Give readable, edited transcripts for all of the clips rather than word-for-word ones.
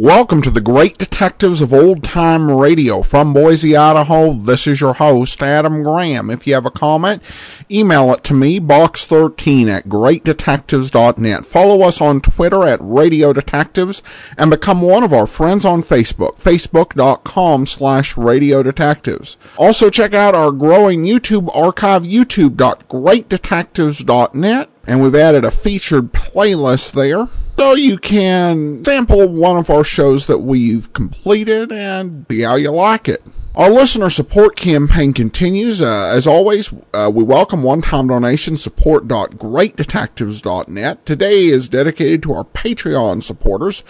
Welcome to the Great Detectives of Old Time Radio. From Boise, Idaho, this is your host, Adam Graham. If you have a comment, email it to me, box13@greatdetectives.net. Follow us on Twitter at Radio Detectives and become one of our friends on Facebook, facebook.com/Radio Detectives. Also check out our growing YouTube archive, youtube.greatdetectives.net, and we've added a featured playlist there, so you can sample one of our shows that we've completed and see how you like it. Our listener support campaign continues. As always, we welcome one-time donations, support.greatdetectives.net. Today is dedicated to our Patreon supporters,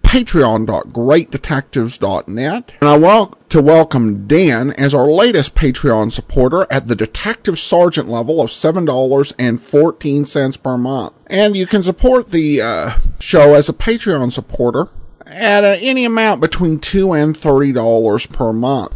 patreon.greatdetectives.net. And I want to welcome Dan as our latest Patreon supporter at the Detective Sergeant level of $7.14 per month. And you can support the show as a Patreon supporter at any amount between $2 and $30 per month.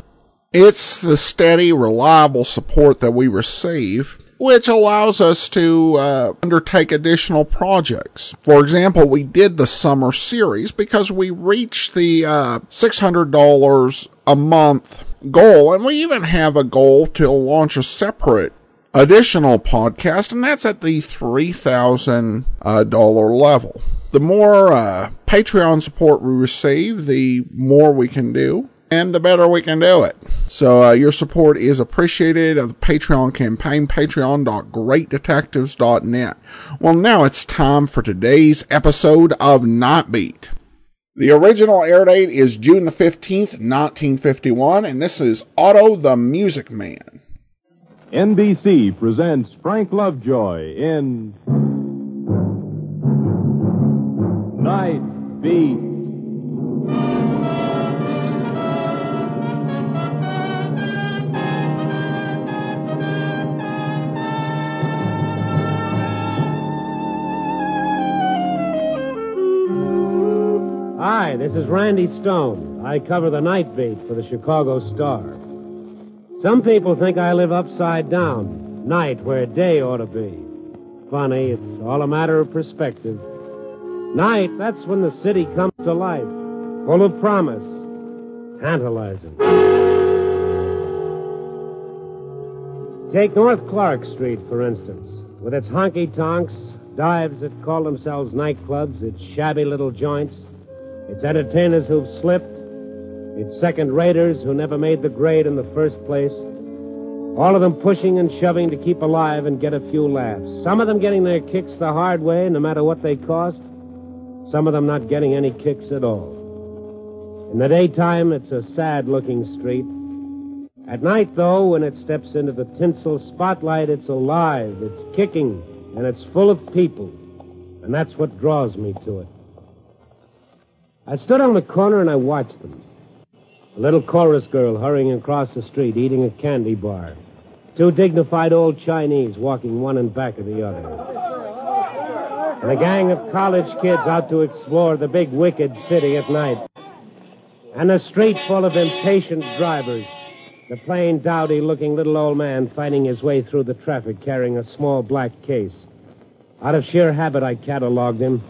It's the steady, reliable support that we receive, which allows us to undertake additional projects. For example, we did the summer series because we reached the $600 a month goal, and we even have a goal to launch a separate additional podcast, and that's at the $3,000 level. The more Patreon support we receive, the more we can do, and the better we can do it. So your support is appreciated of the Patreon campaign, patreon.greatdetectives.net. Well, now it's time for today's episode of Nightbeat. The original air date is June the 15th, 1951, and this is Otto the Music Man. NBC presents Frank Lovejoy in Night Beat. Hi, this is Randy Stone. I cover the night beat for the Chicago Star. Some people think I live upside down, night where day ought to be. Funny, it's all a matter of perspective. Night, that's when the city comes to life, full of promise, tantalizing. Take North Clark Street, for instance, with its honky-tonks, dives that call themselves nightclubs, its shabby little joints, its entertainers who've slipped, its second-raters who never made the grade in the first place, all of them pushing and shoving to keep alive and get a few laughs. Some of them getting their kicks the hard way, no matter what they cost. Some of them not getting any kicks at all. In the daytime, it's a sad-looking street. At night, though, when it steps into the tinsel spotlight, it's alive, it's kicking, and it's full of people. And that's what draws me to it. I stood on the corner and I watched them. A little chorus girl hurrying across the street, eating a candy bar. Two dignified old Chinese walking one in back of the other. And a gang of college kids out to explore the big wicked city at night. And a street full of impatient drivers. The plain, dowdy-looking little old man fighting his way through the traffic carrying a small black case. Out of sheer habit, I cataloged him.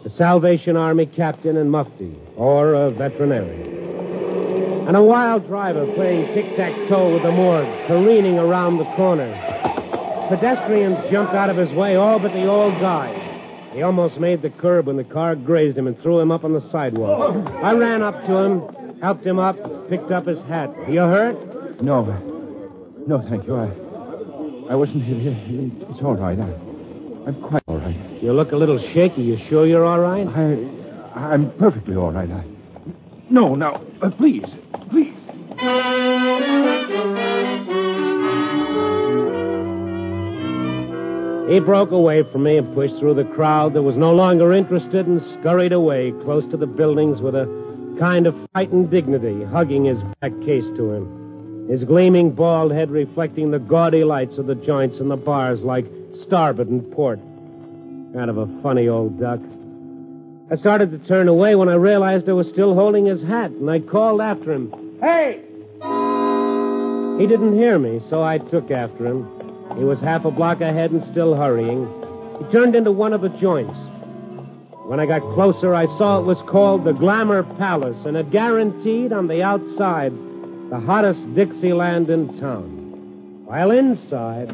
A Salvation Army captain in mufti, or a veterinarian. And a wild driver playing tic-tac-toe with the morgue, careening around the corner. Pedestrians jumped out of his way, all but the old guy. He almost made the curb when the car grazed him and threw him up on the sidewalk. I ran up to him, helped him up, picked up his hat. You hurt? No, thank you. I wasn't... It's all right. I'm quite all right. You look a little shaky. You sure you're all right? I'm perfectly all right. No, now, please. He broke away from me and pushed through the crowd that was no longer interested and scurried away close to the buildings with a kind of frightened dignity, hugging his back case to him, his gleaming bald head reflecting the gaudy lights of the joints and the bars like starboard and port. Kind of a funny old duck. I started to turn away when I realized I was still holding his hat, and I called after him. Hey! He didn't hear me, so I took after him. He was half a block ahead and still hurrying. He turned into one of the joints. When I got closer, I saw it was called the Glamour Palace, and it guaranteed on the outside the hottest Dixieland in town. While inside,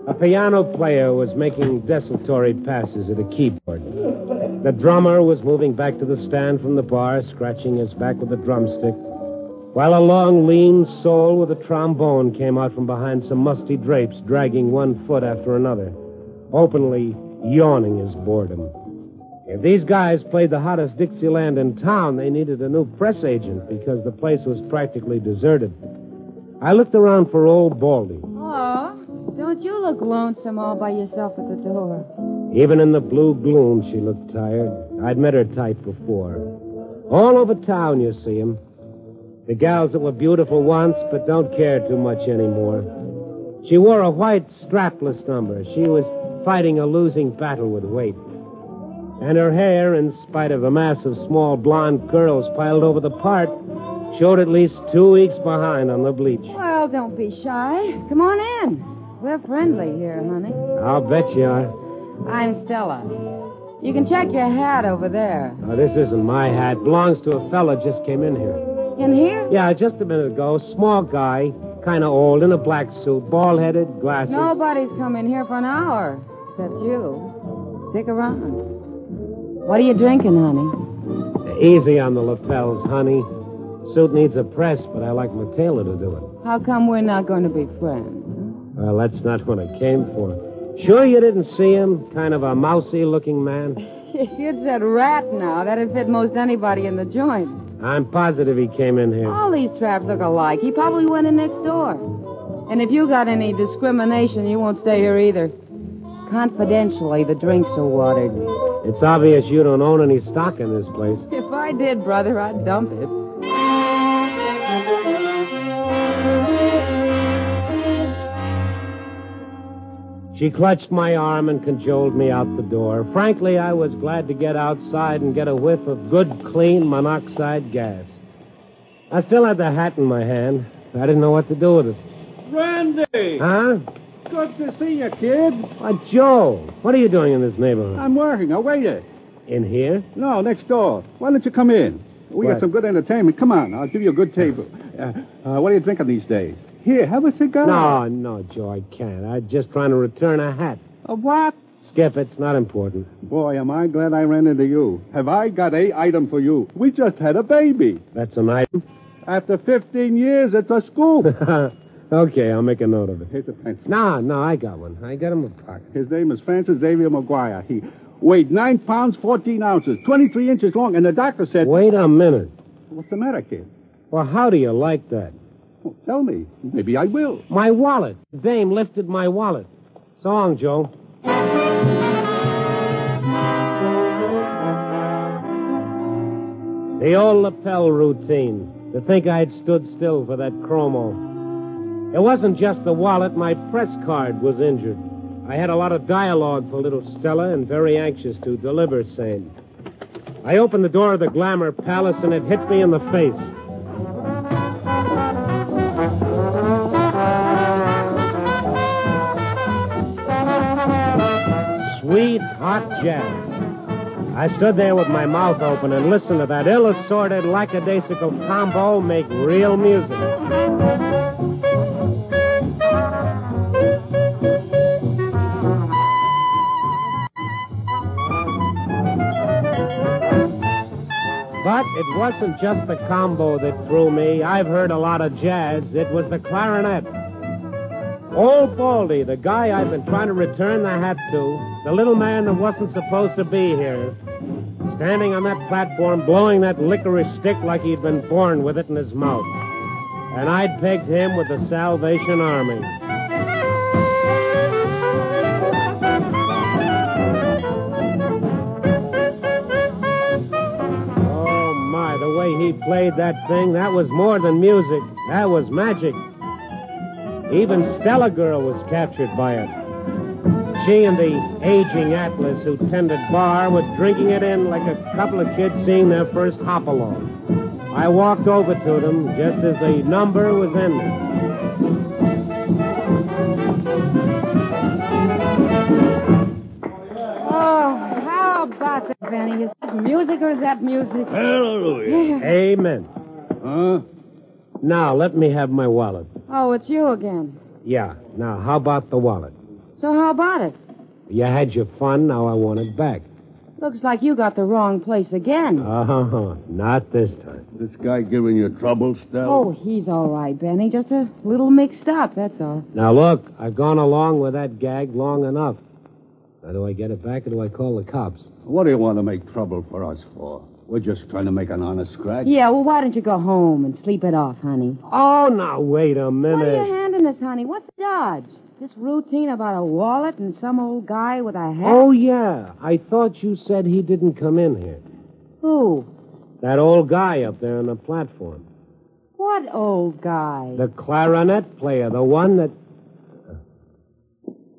a piano player was making desultory passes at a keyboard. The drummer was moving back to the stand from the bar, scratching his back with a drumstick, while a long, lean soul with a trombone came out from behind some musty drapes, dragging one foot after another, openly yawning his boredom. If these guys played the hottest Dixieland in town, they needed a new press agent because the place was practically deserted. I looked around for old Baldy. Oh, don't you look lonesome all by yourself at the door? Even in the blue gloom, she looked tired. I'd met her type before. All over town, you see 'em. The gals that were beautiful once, but don't care too much anymore. She wore a white strapless number. She was fighting a losing battle with weight. And her hair, in spite of a mass of small blonde curls piled over the part, showed at least 2 weeks behind on the bleach. Well, don't be shy. Come on in. We're friendly here, honey. I'll bet you are. I'm Stella. You can check your hat over there. Oh, this isn't my hat. Belongs to a fella just came in here. In here? Yeah, just a minute ago. Small guy, kind of old, in a black suit, bald-headed, glasses. Nobody's come in here for an hour, except you. Stick around. What are you drinking, honey? Easy on the lapels, honey. Suit needs a press, but I like my tailor to do it. How come we're not going to be friends? Well, that's not what I came for. Sure you didn't see him? Kind of a mousy-looking man? If you'd said rat now, that'd fit most anybody in the joint. I'm positive he came in here. All these traps look alike. He probably went in next door. And if you got any discrimination, you won't stay here either. Confidentially, the drinks are watered. It's obvious you don't own any stock in this place. If I did, brother, I'd dump it. She clutched my arm and cajoled me out the door. Frankly, I was glad to get outside and get a whiff of good, clean monoxide gas. I still had the hat in my hand. I didn't know what to do with it. Randy! Huh? Good to see you, kid. Joe, what are you doing in this neighborhood? I'm working. I'll wait it. In here? No, next door. Why don't you come in? We What? got some good entertainment. Come on, I'll give you a good table. What are you drinking these days? Here, have a cigar. No, Joe, I can't. I'm just trying to return a hat. A what? Skip, it's not important. Boy, am I glad I ran into you. Have I got a item for you? We just had a baby. That's an item? After 15 years, it's a scoop. Okay, I'll make a note of it. Here's a pencil. No, I got one. I got him a pocket. His name is Francis Xavier McGuire. He weighed 9 pounds, 14 ounces, 23 inches long, and the doctor said... Wait a minute. What's the matter, kid? Well, how do you like that? Well, tell me. Maybe I will. My wallet. Dame lifted my wallet. So long, Joe. The old lapel routine. To think I'd stood still for that chromo. It wasn't just the wallet. My press card was injured. I had a lot of dialogue for little Stella and very anxious to deliver same. I opened the door of the Glamour Palace and it hit me in the face. Sweet, hot jazz. I stood there with my mouth open and listened to that ill-assorted, lackadaisical combo make real music. But it wasn't just the combo that threw me. I've heard a lot of jazz. It was the clarinet. Old Baldy, the guy I've been trying to return the hat to, the little man that wasn't supposed to be here, standing on that platform, blowing that licorice stick like he'd been born with it in his mouth. And I'd pegged him with the Salvation Army. Oh, my, the way he played that thing, that was more than music. That was magic. Even Stella Girl was captured by it. She and the aging Atlas who tended bar were drinking it in like a couple of kids seeing their first hop-along. I walked over to them just as the number was ending. Oh, how about the Benny. Is that music or is that music? Hallelujah. Amen. Huh? Now, let me have my wallet. Oh, it's you again. Yeah. Now, how about the wallet? So how about it? You had your fun, now I want it back. Looks like you got the wrong place again. Not this time. This guy giving you trouble, Stella? Oh, he's all right, Benny. Just a little mixed up, that's all. Now, look, I've gone along with that gag long enough. Now, do I get it back or do I call the cops? What do you want to make trouble for us for? We're just trying to make an honest scratch. Yeah, well, why don't you go home and sleep it off, honey? Oh, now, wait a minute. What are you handing us, honey? What's the dodge? This routine about a wallet and some old guy with a hat? Oh, yeah. I thought you said he didn't come in here. Who? That old guy up there on the platform. What old guy? The clarinet player, the one that...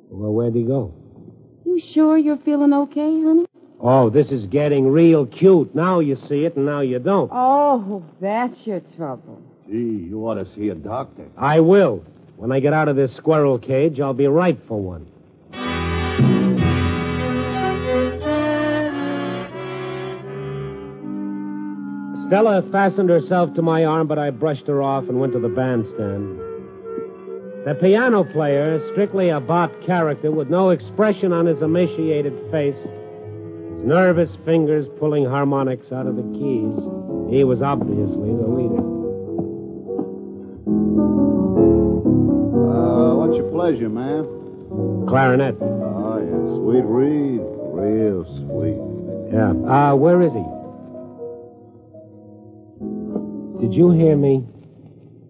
Well, where'd he go? You sure you're feeling okay, honey? Oh, this is getting real cute. Now you see it and now you don't. Oh, that's your trouble. Gee, you ought to see a doctor. I will. When I get out of this squirrel cage, I'll be ripe for one. Stella fastened herself to my arm, but I brushed her off and went to the bandstand. The piano player, strictly a bot character with no expression on his emaciated face, his nervous fingers pulling harmonics out of the keys. He was obviously the leader. What's your pleasure, man? Clarinet. Oh, yeah. Sweet reed. Real sweet. Yeah. Where is he? Did you hear me?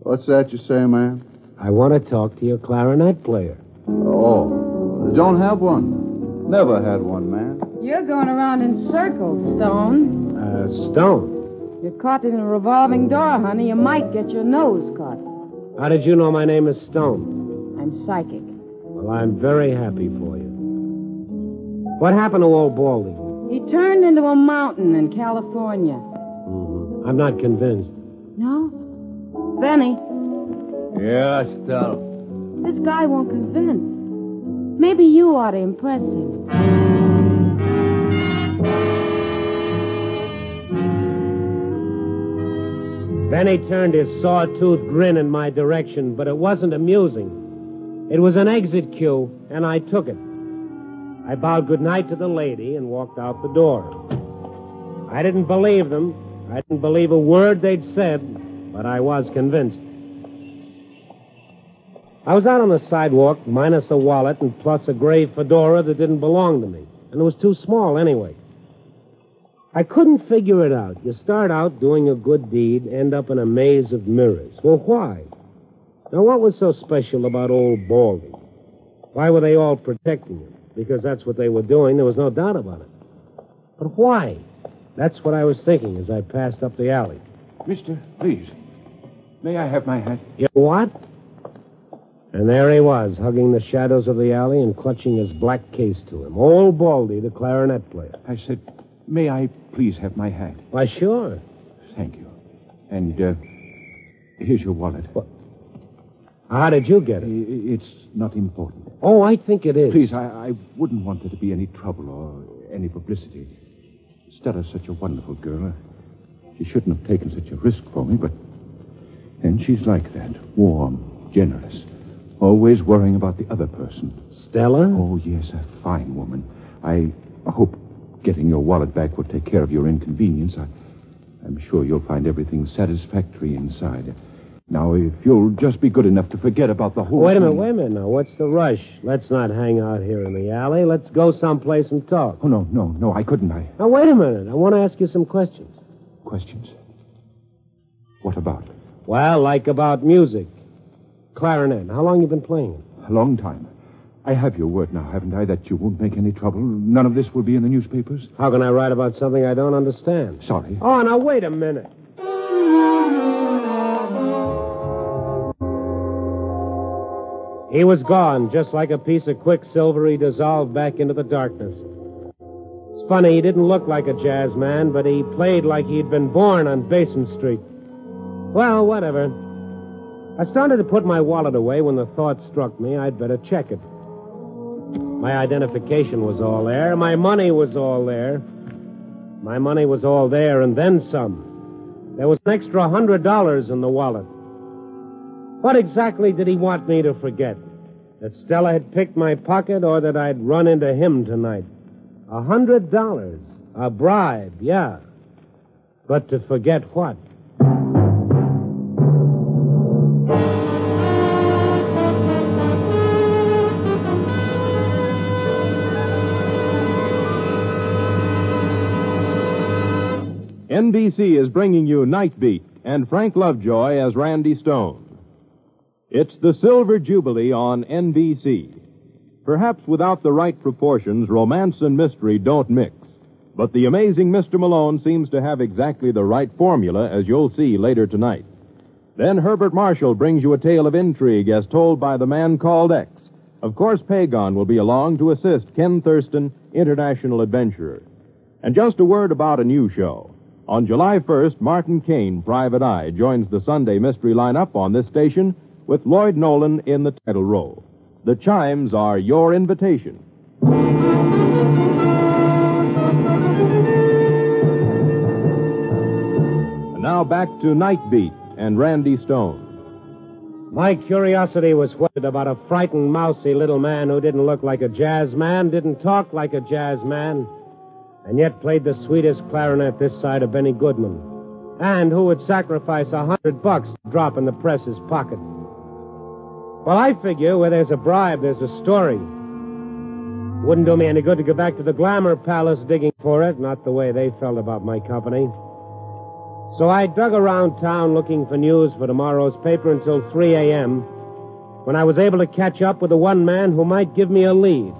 What's that you say, man? I want to talk to your clarinet player. Oh, don't have one. Never had one, man. You're going around in circles, Stone. Stone. You're caught in a revolving door, honey. You might get your nose caught. How did you know my name is Stone? I'm psychic. Well, I'm very happy for you. What happened to old Baldy? He turned into a mountain in California. Mm-hmm. I'm not convinced. No? Benny, Yeah, Stella. this guy won't convince. Maybe you ought to impress him. Benny turned his sawtooth grin in my direction, but it wasn't amusing. It was an exit cue, and I took it. I bowed goodnight to the lady and walked out the door. I didn't believe them. I didn't believe a word they'd said, but I was convinced. I was out on the sidewalk, minus a wallet and plus a gray fedora that didn't belong to me, and it was too small anyway. I couldn't figure it out. You start out doing a good deed, end up in a maze of mirrors. Well, why? Now, what was so special about old Baldy? Why were they all protecting him? Because that's what they were doing. There was no doubt about it. But why? That's what I was thinking as I passed up the alley. Mister, please. May I have my hat? You what? And there he was, hugging the shadows of the alley and clutching his black case to him. Old Baldy, the clarinet player. I said, may I please have my hat? Why, sure. Thank you. And, here's your wallet. What? How did you get it? It's not important. Oh, I think it is. Please, I wouldn't want there to be any trouble or any publicity. Stella's such a wonderful girl. She shouldn't have taken such a risk for me, but... And she's like that. Warm, generous. Always worrying about the other person. Stella? Oh, yes, a fine woman. I hope getting your wallet back will take care of your inconvenience. I'm sure you'll find everything satisfactory inside. Now, if you'll just be good enough to forget about the whole Wait a thing... minute. Now, what's the rush? Let's not hang out here in the alley. Let's go someplace and talk. Oh, no, I couldn't. Now, wait a minute. I want to ask you some questions. Questions? What about? Well, like about music. Clarinet. How long you been playing it? A long time. I have your word now, haven't I, that you won't make any trouble? None of this will be in the newspapers? How can I write about something I don't understand? Sorry. Oh, now, wait a minute. He was gone, just like a piece of quicksilver. He dissolved back into the darkness. It's funny, he didn't look like a jazz man, but he played like he'd been born on Basin Street. Well, whatever. I started to put my wallet away when the thought struck me I'd better check it. My identification was all there. My money was all there. My money was all there and then some. There was an extra $100 in the wallet. What exactly did he want me to forget? That Stella had picked my pocket or that I'd run into him tonight? $100. A bribe, yeah. But to forget what? NBC is bringing you Night Beat and Frank Lovejoy as Randy Stone. It's the Silver Jubilee on NBC. Perhaps without the right proportions, romance and mystery don't mix. But the amazing Mr. Malone seems to have exactly the right formula, as you'll see later tonight. Then Herbert Marshall brings you a tale of intrigue as told by the man called X. Of course, Pagon will be along to assist Ken Thurston, international adventurer. And just a word about a new show. On July 1st, Martin Caine, Private Eye, joins the Sunday mystery lineup on this station with Lloyd Nolan in the title role. The chimes are your invitation. And now back to Night Beat and Randy Stone. My curiosity was whetted about a frightened, mousy little man who didn't look like a jazz man, didn't talk like a jazz man, and yet played the sweetest clarinet this side of Benny Goodman, and who would sacrifice $100 to drop in the press's pocket. Well, I figure where there's a bribe, there's a story. Wouldn't do me any good to go back to the Glamour Palace digging for it, not the way they felt about my company. So I dug around town looking for news for tomorrow's paper until 3 a.m., when I was able to catch up with the one man who might give me a lead.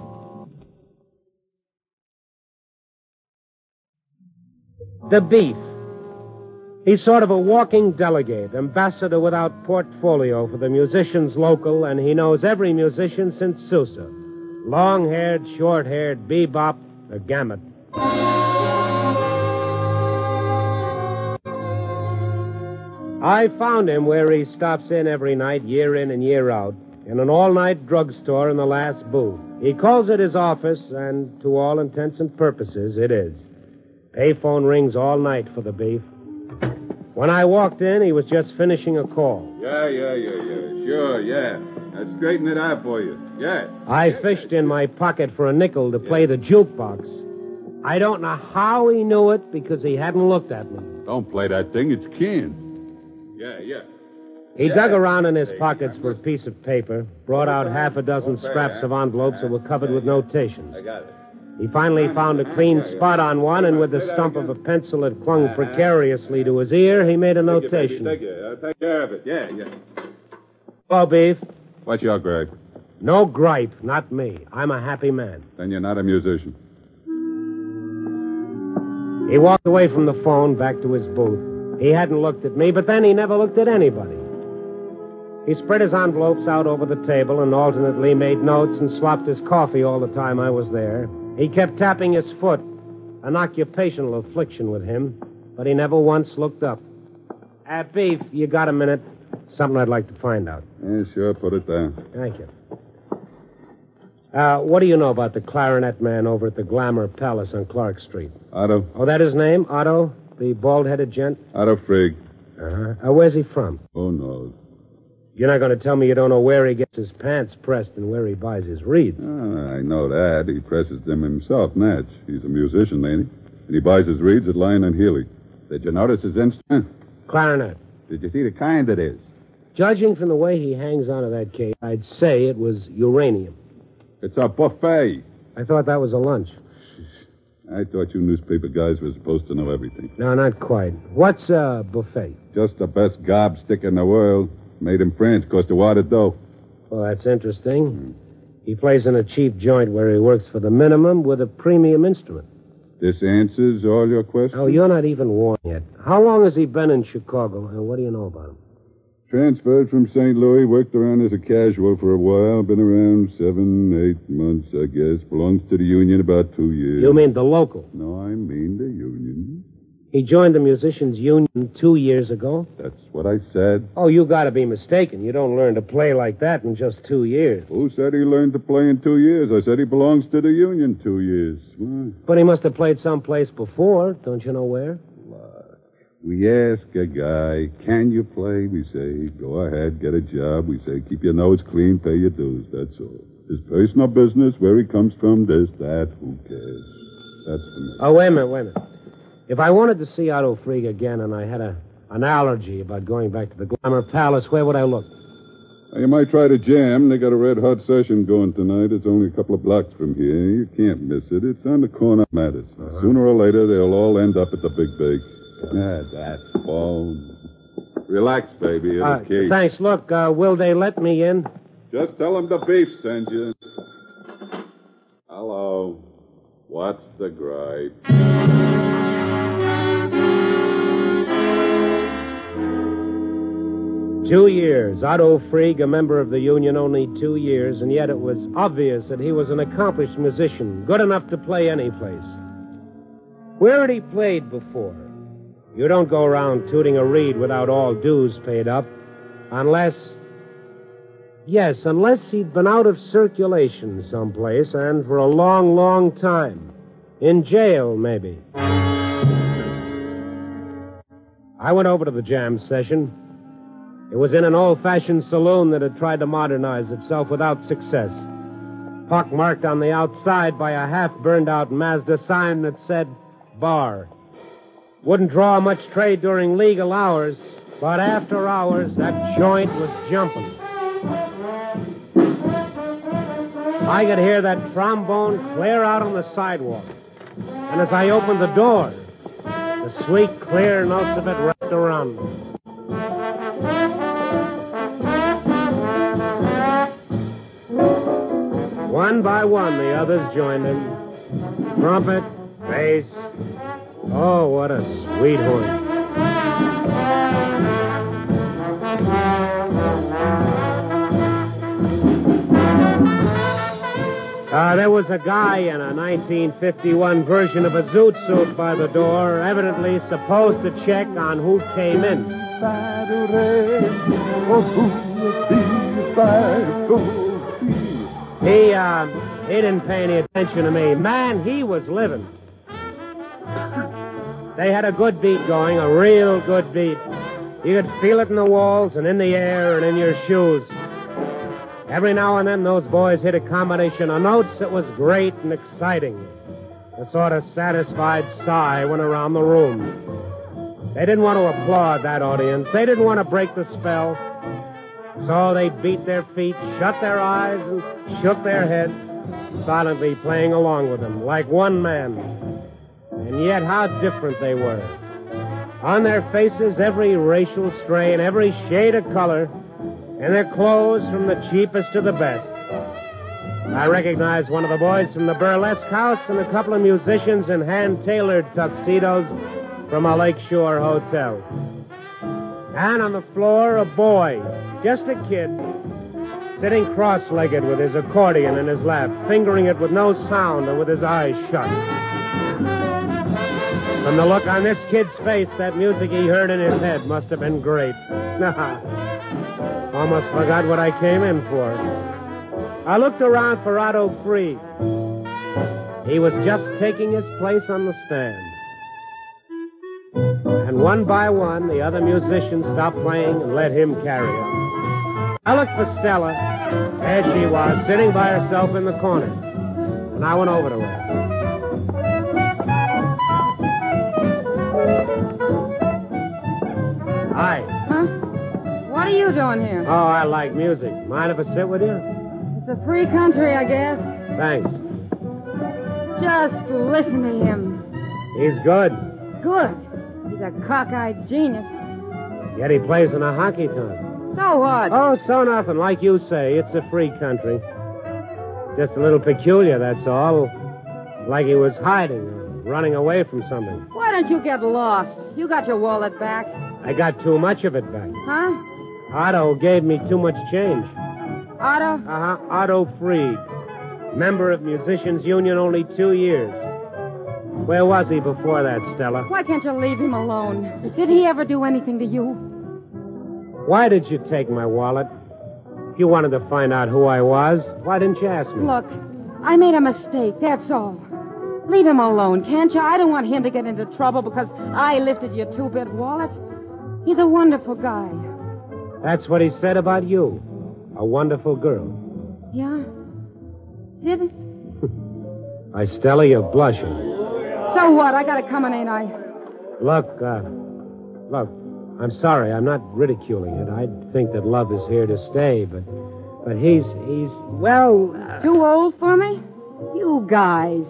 The Beef. He's sort of a walking delegate, ambassador without portfolio for the musicians local, and he knows every musician since Sousa. Long-haired, short-haired, bebop, the gamut. I found him where he stops in every night, year in and year out, in an all-night drugstore in the last booth. He calls it his office, and to all intents and purposes, it is. Payphone rings all night for the Beef. When I walked in, he was just finishing a call. Yeah. Sure, yeah. I'll straighten it out for you. Yeah. I fished in my pocket for a nickel to play the jukebox. I don't know how he knew it because he hadn't looked at me. Don't play that thing. It's Ken. Yeah. He dug around in his pockets for a piece of paper, brought out half a dozen scraps of envelopes that were covered with notations. I got it. He finally found a clean spot on one, and with the stump of a pencil that clung precariously to his ear, he made a notation. Take it. I'll take care of it. Yeah. Hello, Beef. What's your gripe? No gripe, not me. I'm a happy man. Then you're not a musician. He walked away from the phone, back to his booth. He hadn't looked at me, but then he never looked at anybody. He spread his envelopes out over the table and alternately made notes and slopped his coffee all the time I was there. He kept tapping his foot, an occupational affliction with him, but he never once looked up. Beef, you got a minute? Something I'd like to find out. Yeah, sure, put it down. Thank you. What do you know about the clarinet man over at the Glamour Palace on Clark Street? Otto. Oh, that his name? Otto? The bald-headed gent? Otto Frigg. Uh-huh. Where's he from? Who knows? You're not going to tell me you don't know where he gets his pants pressed and where he buys his reeds. I know that. He presses them himself, Natch. He's a musician, ain't he? And he buys his reeds at Lyon and Healy. Did you notice his instrument? Clarinet. Did you see the kind it is? Judging from the way he hangs onto that case, I'd say it was uranium. It's a buffet. I thought that was a lunch. I thought you newspaper guys were supposed to know everything. No, not quite. What's a buffet? Just the best gobstick in the world. Made in France, cost a wad of dough. Well, that's interesting. He plays in a cheap joint where he works for the minimum with a premium instrument. This answers all your questions? Oh, you're not even warned yet. How long has he been in Chicago, and what do you know about him? Transferred from St. Louis, worked around as a casual for a while. Been around 7, 8 months, I guess. Belongs to the union about 2 years. You mean the local? No, I mean the union. He joined the Musicians' Union 2 years ago. That's what I said. Oh, you gotta be mistaken. You don't learn to play like that in just 2 years. Who said he learned to play in 2 years? I said he belongs to the union 2 years. Well, But he must have played someplace before. Don't you know where? we ask a guy, can you play? We say, go ahead, get a job. We say, keep your nose clean, pay your dues. That's all. His personal business, where he comes from, this, that, who cares? That's the matter. Oh, wait a minute. If I wanted to see Otto Frieg again and I had an allergy about going back to the Glamour Palace, where would I look? You might try to jam. They got a red-hot session going tonight. It's only a couple of blocks from here. You can't miss it. It's on the corner of Madison. Sooner or later, they'll all end up at the Big Bake. That's phone. Relax, baby. It'll keep. Thanks. Look, will they let me in? Just tell them the beef sends you. Hello. What's the gripe? 2 years. Otto Frieg, a member of the union, only 2 years, and yet it was obvious that he was an accomplished musician, good enough to play any place. Where had he played before? You don't go around tooting a reed without all dues paid up, unless he'd been out of circulation someplace, and for a long, long time. In jail, maybe. I went over to the jam session. It was in an old-fashioned saloon that had tried to modernize itself without success. Pockmarked on the outside by a half-burned-out Mazda sign that said, bar. Wouldn't draw much trade during legal hours, but after hours, that joint was jumping. I could hear that trombone clear out on the sidewalk. And as I opened the door, the sweet, clear notes of it wrapped around me. One by one, the others joined him. Trumpet, bass. Oh, what a sweet horn. There was a guy in a 1951 version of a zoot suit by the door, evidently supposed to check on who came in. He didn't pay any attention to me. Man, he was living. They had a good beat going, a real good beat. You could feel it in the walls and in the air and in your shoes. Every now and then, those boys hit a combination of notes that was great and exciting. A sort of satisfied sigh went around the room. They didn't want to applaud that audience. They didn't want to break the spell. So they beat their feet, shut their eyes, and shook their heads, silently playing along with them, like one man. And yet, how different they were. On their faces, every racial strain, every shade of color, and their clothes from the cheapest to the best. I recognized one of the boys from the burlesque house and a couple of musicians in hand-tailored tuxedos from a lakeshore hotel. And on the floor, a boy, just a kid, sitting cross-legged with his accordion in his lap, fingering it with no sound and with his eyes shut. From the look on this kid's face, that music he heard in his head must have been great. Almost forgot what I came in for. I looked around for Otto Frieg. He was just taking his place on the stand. And one by one, the other musicians stopped playing and let him carry on. I looked for Stella. There she was, sitting by herself in the corner. And I went over to her. Hi. Huh? What are you doing here? Oh, I like music. Mind if I sit with you? It's a free country, I guess. Thanks. Just listen to him. He's good. Good. He's a cockeyed genius. Yet he plays in a honky-tonk. So what? Oh, so nothing. Like you say, it's a free country. Just a little peculiar, that's all. Like he was hiding or running away from something. Why don't you get lost? You got your wallet back. I got too much of it back. Huh? Otto gave me too much change. Otto? Otto Frieg. Member of Musicians' Union only 2 years. Where was he before that, Stella? Why can't you leave him alone? Did he ever do anything to you? Why did you take my wallet? If you wanted to find out who I was, why didn't you ask me? Look, I made a mistake, that's all. Leave him alone, can't you? I don't want him to get into trouble because I lifted your 2-bit wallet. He's a wonderful guy. That's what he said about you. A wonderful girl. Yeah? Did it? Why, Stella, you're blushing. So what? I gotta come in, ain't I? Look, I'm sorry. I'm not ridiculing it. I think that love is here to stay, but he's Too old for me? You guys.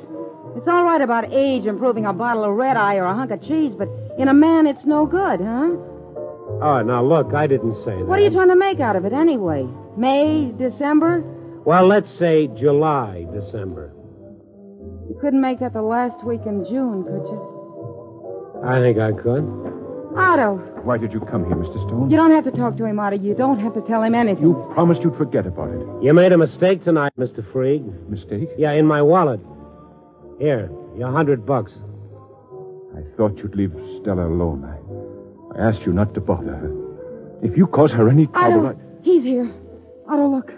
It's all right about age improving a bottle of red eye or a hunk of cheese, but in a man, it's no good, huh? Oh, now, look, I didn't say that. What are you trying to make out of it anyway? May, December? Well, let's say July, December. You couldn't make that the last week in June, could you? I think I could. Otto. Why did you come here, Mr. Stone? You don't have to talk to him, Otto. You don't have to tell him anything. You promised you'd forget about it. You made a mistake tonight, Mr. Freed. Mistake? Yeah, in my wallet. Here, your $100. I thought you'd leave Stella alone. I asked you not to bother her. If you cause her any trouble, Otto, he's here. Otto, look.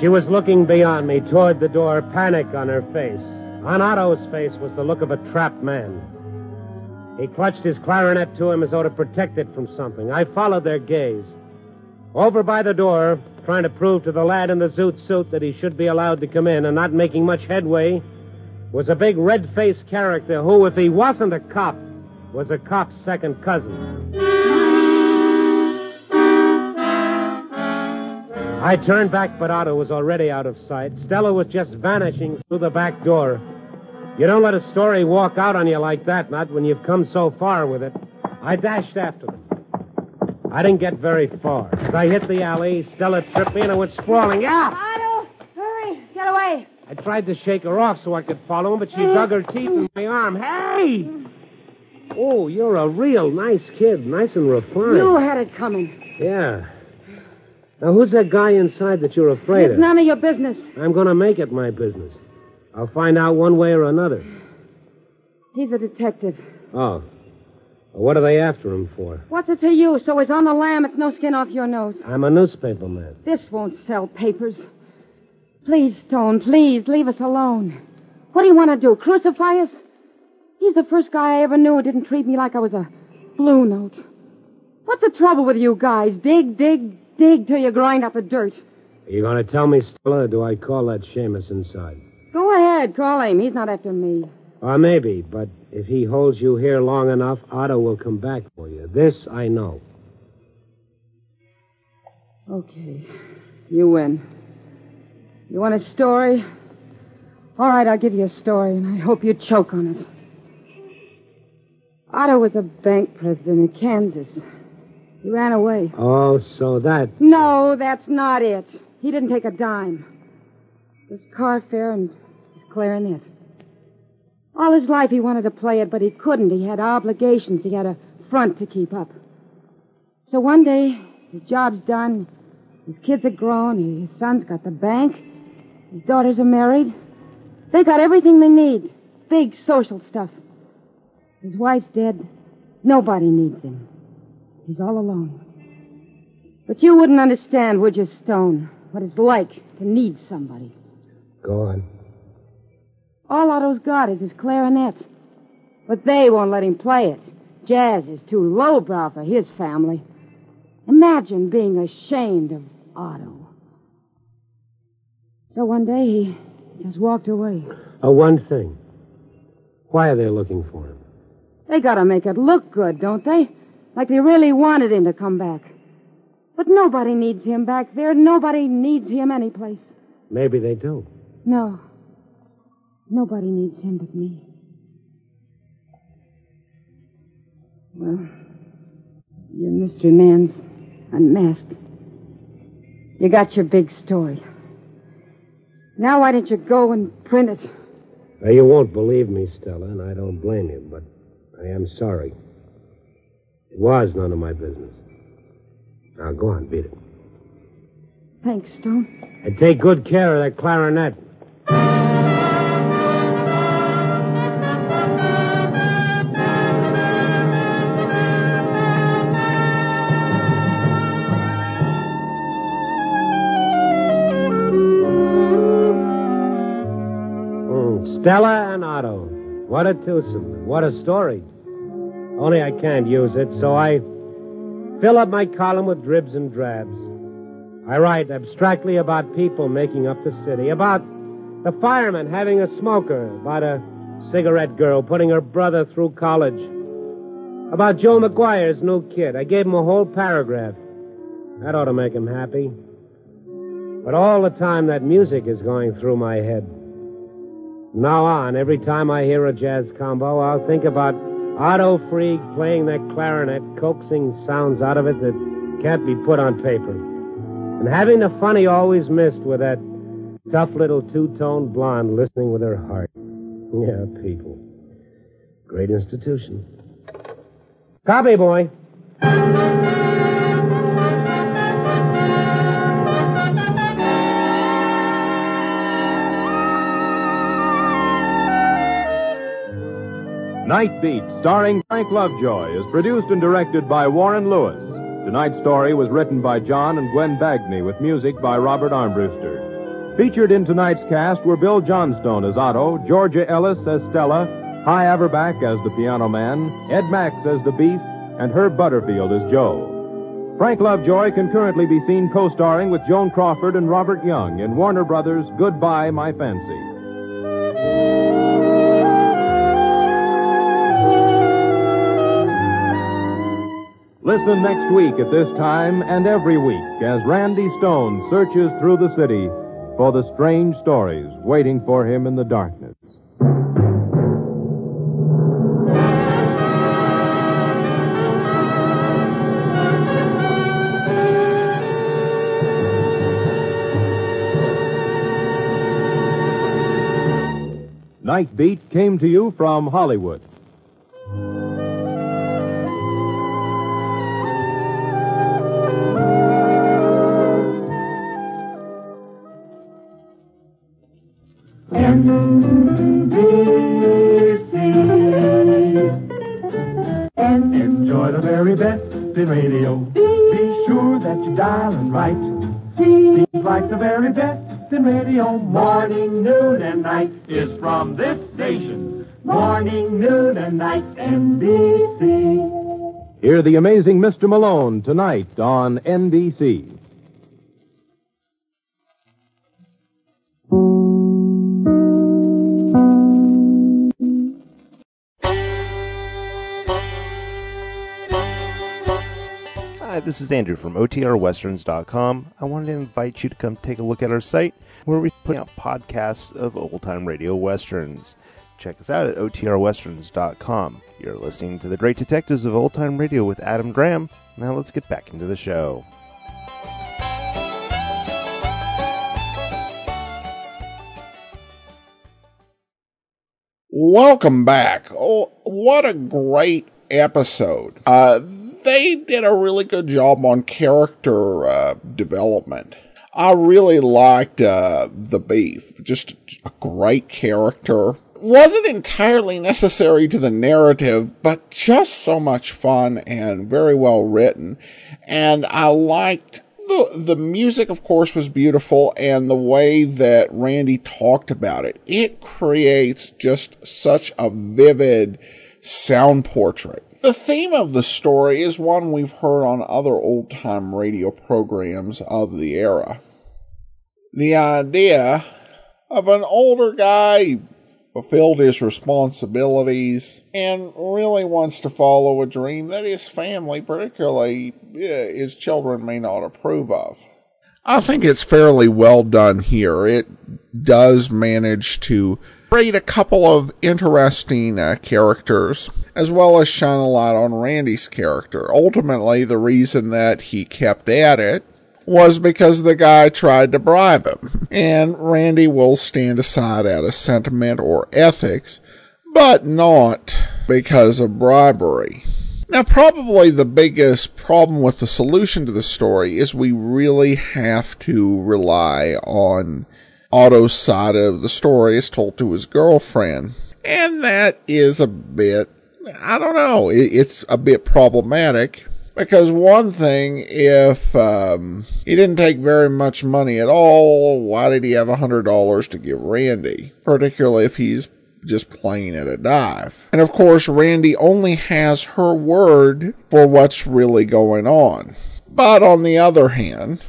She was looking beyond me toward the door, panic on her face. On Otto's face was the look of a trapped man. He clutched his clarinet to him as though to protect it from something. I followed their gaze. Over by the door, trying to prove to the lad in the zoot suit that he should be allowed to come in and not making much headway, was a big red-faced character who, if he wasn't a cop, was a cop's second cousin. I turned back, but Otto was already out of sight. Stella was just vanishing through the back door. You don't let a story walk out on you like that, not when you've come so far with it. I dashed after them. I didn't get very far. As I hit the alley, Stella tripped me and I went sprawling. Ah! Otto, hurry, get away. I tried to shake her off so I could follow him, but she dug her teeth in my arm. Hey! Oh, you're a real nice kid, nice and refined. You had it coming. Yeah. Now, who's that guy inside that you're afraid It's of? none of your business. I'm going to make it my business. I'll find out one way or another. He's a detective. Oh. Well, what are they after him for? What's it to you? So he's on the lam, it's no skin off your nose. I'm a newspaper man. This won't sell papers. Please, Stone, please, leave us alone. What do you want to do, crucify us? He's the first guy I ever knew who didn't treat me like I was a blue note. What's the trouble with you guys? Dig till you grind up the dirt. Are you going to tell me, Stella, or do I call that Seamus inside? Go ahead, call him. He's not after me. Or maybe, but if he holds you here long enough, Otto will come back for you. This I know. Okay, you win. You want a story? All right, I'll give you a story, and I hope you choke on it. Otto was a bank president in Kansas. He ran away. Oh, so that... No, that's not it. He didn't take a dime. His car fare and his clarinet. All his life he wanted to play it, but he couldn't. He had obligations. He had a front to keep up. So one day, his job's done. His kids are grown. His son's got the bank. His daughters are married. They got everything they need. Big social stuff. His wife's dead. Nobody needs him. He's all alone. But you wouldn't understand, would you, Stone, what it's like to need somebody. Go on. All Otto's got is his clarinet. But they won't let him play it. Jazz is too lowbrow for his family. Imagine being ashamed of Otto. So one day he just walked away. One thing. Why are they looking for him? They gotta make it look good, don't they? Like they really wanted him to come back. But nobody needs him back there. Nobody needs him anyplace. Maybe they do. No. Nobody needs him but me. Well, your mystery man's unmasked. You got your big story. Now why don't you go and print it? Now, you won't believe me, Stella, and I don't blame you, but I am sorry. It was none of my business. Now, go on, beat it. Thanks, Stone. And take good care of that clarinet. Stella and Otto. What a twosome. What a story. Only I can't use it, so I fill up my column with dribs and drabs. I write abstractly about people making up the city, about the fireman having a smoker, about a cigarette girl putting her brother through college, about Joe McGuire's new kid. I gave him a whole paragraph. That ought to make him happy. But all the time that music is going through my head. From now on, every time I hear a jazz combo, I'll think about Otto Freeg playing that clarinet, coaxing sounds out of it that can't be put on paper. And having the fun he always missed with that tough little two-tone blonde listening with her heart. Yeah, people. Great institution. Copy, boy. Night Beat, starring Frank Lovejoy, is produced and directed by Warren Lewis. Tonight's story was written by John and Gwen Bagney with music by Robert Armbruster. Featured in tonight's cast were Bill Johnstone as Otto, Georgia Ellis as Stella, Hy Averback as the piano man, Ed Max as the Beef, and Herb Butterfield as Joe. Frank Lovejoy can currently be seen co-starring with Joan Crawford and Robert Young in Warner Brothers' Goodbye, My Fancy. Listen next week at this time and every week as Randy Stone searches through the city for the strange stories waiting for him in the darkness. Night Beat came to you from Hollywood. Enjoy the very best in radio. Be sure that you dial and write. Seems like the very best in radio. Morning, noon, and night is from this station. Morning, noon, and night, NBC. Hear the amazing Mr. Malone tonight on NBC. Hi, this is Andrew from OTRWesterns.com. I wanted to invite you to come take a look at our site where we put out podcasts of old-time radio westerns. Check us out at OTRWesterns.com. You're listening to The Great Detectives of Old Time Radio with Adam Graham. Now let's get back into the show. Welcome back. Oh, what a great episode. They did a really good job on character development. I really liked the Beef. Just a great character. Wasn't entirely necessary to the narrative, but just so much fun and very well written. And I liked the music, of course, was beautiful, and the way that Randy talked about it. It creates just such a vivid sound portrait. The theme of the story is one we've heard on other old-time radio programs of the era. The idea of an older guy fulfilled his responsibilities and really wants to follow a dream that his family, particularly his children, may not approve of. I think it's fairly well done here. It does manage to create a couple of interesting characters, as well as shine a light on Randy's character. Ultimately, the reason that he kept at it was because the guy tried to bribe him. And Randy will stand aside out of sentiment or ethics, but not because of bribery. Now, probably the biggest problem with the solution to the story is we really have to rely on Otto's side of the story as told to his girlfriend. And that is a bit, I don't know, it's a bit problematic. Because one thing, if he didn't take very much money at all, why did he have $100 to give Randy? Particularly if he's just playing at a dive. And of course, Randy only has her word for what's really going on. But on the other hand,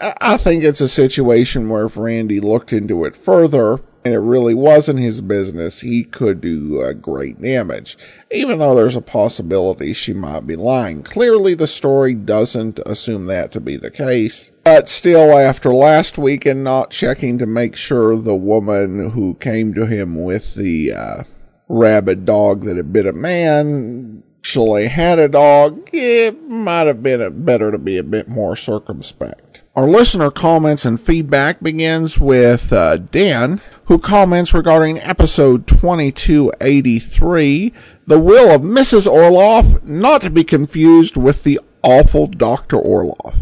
I think it's a situation where if Randy looked into it further, and it really wasn't his business, he could do great damage. Even though there's a possibility she might be lying. Clearly, the story doesn't assume that to be the case. But still, after last week and not checking to make sure the woman who came to him with the rabid dog that had bit a man actually had a dog, it might have been better to be a bit more circumspect. Our listener comments and feedback begins with Dan, who comments regarding episode 2283, The Will of Mrs. Orloff, not to be confused with the awful Dr. Orloff.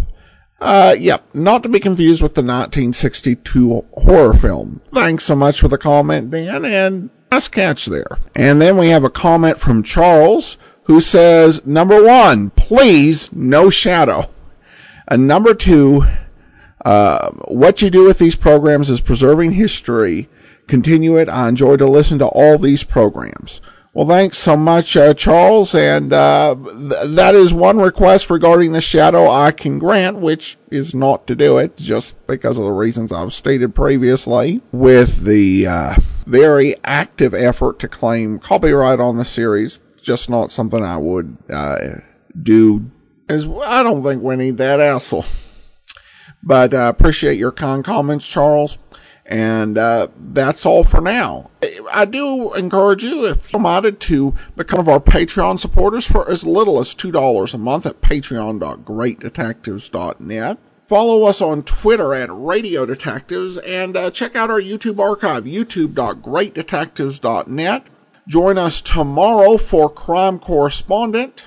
Not to be confused with the 1962 horror film. Thanks so much for the comment, Dan, and nice catch there. And then we have a comment from Charles, who says, number 1, please, no shadow. And number 2, what you do with these programs is preserving history. Continue it. I enjoy to listen to all these programs. Well, thanks so much, Charles. And that is one request regarding the shadow I can grant, which is not to do it, just because of the reasons I've stated previously, with the very active effort to claim copyright on the series. Just not something I would do, as I don't think we need that hassle. But I appreciate your kind comments, Charles. And that's all for now. I do encourage you, if you're minded, to become one of our Patreon supporters for as little as $2 a month at patreon.greatdetectives.net. Follow us on Twitter at Radio Detectives, and check out our YouTube archive, youtube.greatdetectives.net. Join us tomorrow for Crime Correspondent.